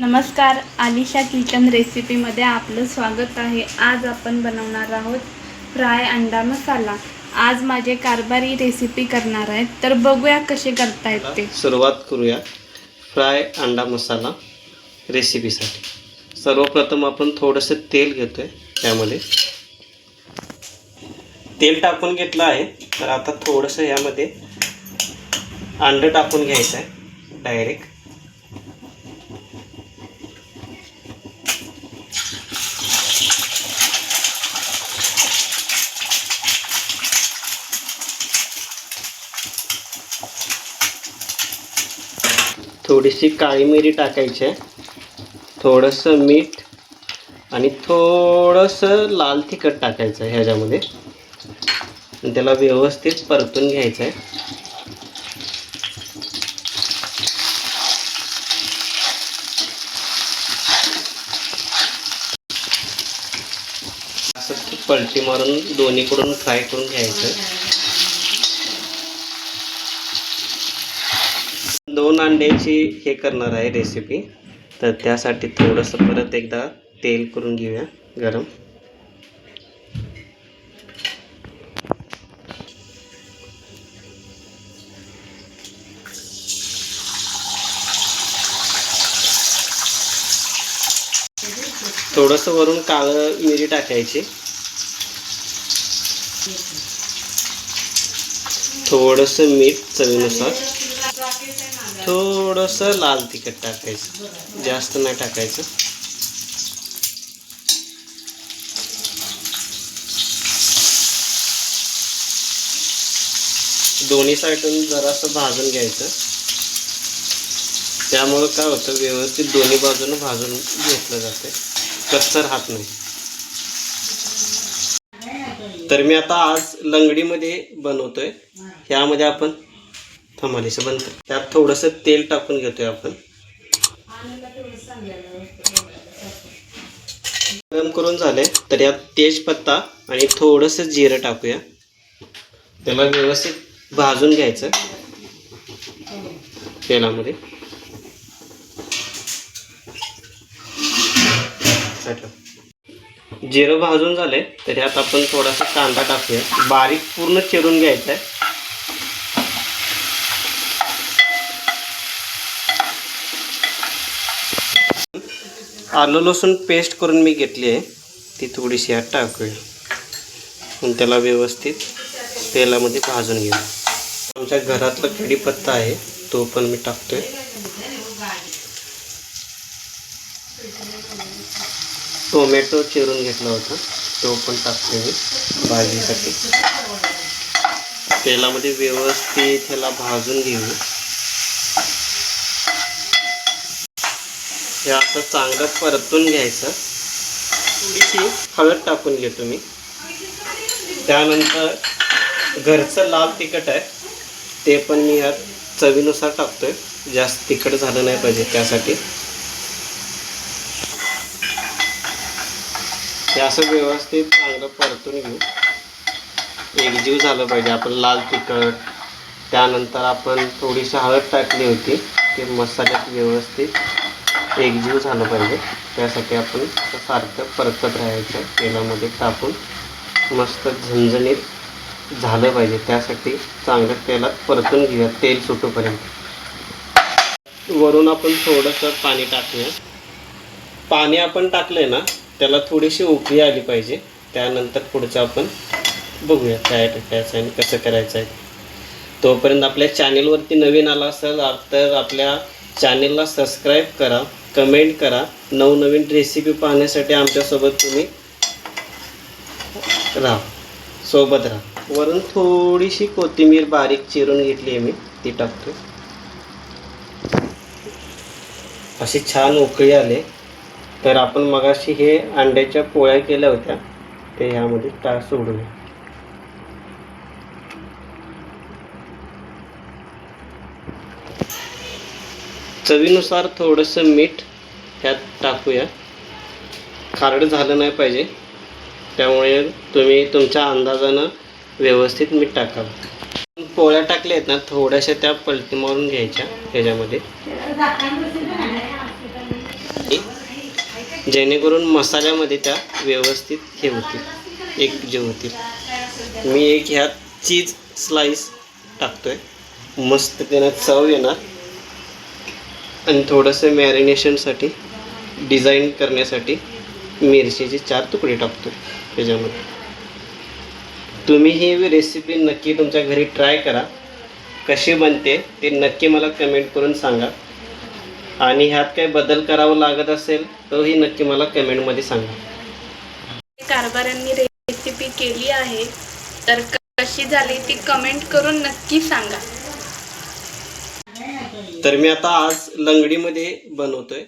नमस्कार, आलिशा किचन रेसिपीमध्ये आपलं स्वागत आहे। आज आपण बनवणार आहोत फ्राय अंडा मसाला। आज माझे कारभारी रेसिपी करणार आहेत, तर बघूया कसे करतायत ते। सुरुवात करूया फ्राय अंडा मसाला रेसिपीसाठी। सर्वप्रथम आपण थोडंसं तेल घेतोय, त्यामध्ये तेल टाकून घेतलं आहे। तर आता थोडंसं यामध्ये अंडं टाकून घ्यायचं आहे डायरेक्ट। थोडीशी काळी मिरी टाकायची आहे, थोडंसं मीठ आणि थोडंसं लाल तिखट टाकायचं आहे ह्याच्यामध्ये, आणि त्याला व्यवस्थित परतून घ्यायचं आहे। असं पलटी मारून दोन्हीकडून फ्राय करून घ्यायचं। 2 अंड्याची हे करणार आहे रेसिपी, तर त्यासाठी थोडंसं परत एकदा तेल करून घेऊया गरम। थोडंसं वरून काळं मिरी टाकायची, थोडंसं मीठ चवीनुसार, थोडंसं लाल तिखट टाकायचं, जास्त नाही टाकायचं। दोन्ही साईडून जरासं भाजून घ्यायचं, त्यामुळे काय होतं, व्यवस्थित दोन्ही बाजूने भाजून घेतलं जाते, कच्चं राहत नाही। तर मी आता आज लंगडीमध्ये बनवतोय। ह्यामध्ये आपण थमालीचं बंद कर, त्यात थोडंसं तेल टाकून घेतोय आपण। गरम करून झाले तर यात तेजपत्ता आणि थोडंसं जिरं टाकूया, त्याला व्यवस्थित भाजून घ्यायचं तेलामध्ये। जिरं भाजून झाले तर यात आपण थोडासा कांदा टाकूया, बारीक पूर्ण चिरून घ्यायचा आहे। आलं लसूण पेस्ट करून मी घेतली आहे, ती थोडीशी यात टाकूया आणि त्याला व्यवस्थित तेलामध्ये भाजून घेऊ। आमच्या घरातला कढीपत्ता आहे, तो पण मी टाकतोय। टोमॅटो चिरून घेतला होता, तो पण टाकतोय मी भाजीसाठी। तेलामध्ये व्यवस्थित ह्याला भाजून घेऊ। हे असं चांगलं परतून घ्यायचं। थोडीशी हळद टाकून घेतो मी, त्यानंतर घरचं लाल तिखट आहे ते पण मी यात चवीनुसार टाकतोय, जास्त तिखट झालं नाही पाहिजे त्यासाठी। हे असं व्यवस्थित चांगलं परतून घेऊ, एकजीव झालं पाहिजे। आपण लाल तिखट, त्यानंतर आपण थोडीशी हळद टाकली होती, ते मसाल्यात व्यवस्थित एकजीव झालं पाहिजे, त्यासाठी आपण सारखं परतत राहायचं तेलामध्ये टाकून। मस्त झणझणीत झालं पाहिजे, त्यासाठी चांगलं तेलात परतून घेऊया तेल सुटूपर्यंत। वरून आपण थोडंसं पाणी टाकूया। पाणी आपण टाकलंय ना, त्याला थोडीशी उकळी आली पाहिजे, त्यानंतर पुढचं आपण बघूया काय टाकायचं आणि कसं करायचं आहे। तोपर्यंत आपल्या चॅनेलवरती नवीन आला असेल तर आपल्या चॅनेलला सबस्क्राईब करा, कमेंट करा। नवनवीन रेसिपी पाहण्यासाठी आमच्यासोबत तुम्ही सोबत राहा। वरून थोडीशी कोथिंबीर बारीक चिरून घेतली आहे मी, ती टाकतो। अशी छान उकळी आले तर आपण मगाशी हे अंड्याच्या पोळ्या केल्या होत्या, ते ह्यामध्ये सोडूया। चवीनुसार थोडंसं मीठ त्यात टाकूया, खारट झालं नाही पाहिजे, त्यामुळे तुम्ही तुमच्या अंदाजानं व्यवस्थित मीठ टाका। पोळ्या टाकल्या आहेत ना, थोड्याशा त्या पलटी मारून घ्यायच्या ह्याच्यामध्ये। जेणेकरून मसाल्यामध्ये त्या व्यवस्थित हे होतील, एकजीव होतील. मी एक ह्यात चीज स्लाइस टाकतोय, मस्त त्यानं चव येणार. आणि थोडंसं मॅरिनेशनसाठी, डिझाईन करण्यासाठी मिरचीचे 4 तुकडे टाकतोय त्याच्यामध्ये. तुम्ही ही रेसिपी नक्की तुमच्या घरी ट्राय करा. कशी बनते ते नक्की मला कमेंट करून सांगा. आणि ह्यात काही बदल करावा लागत असेल तर ही नक्की मला कमेंटमध्ये सांगा. कारभाऱ्यांनी रेसिपी केली आहे, तर कशी झाली ती कमेंट करून नक्की सांगा. तर मी आता आज लंगडीमध्ये बनवतोय.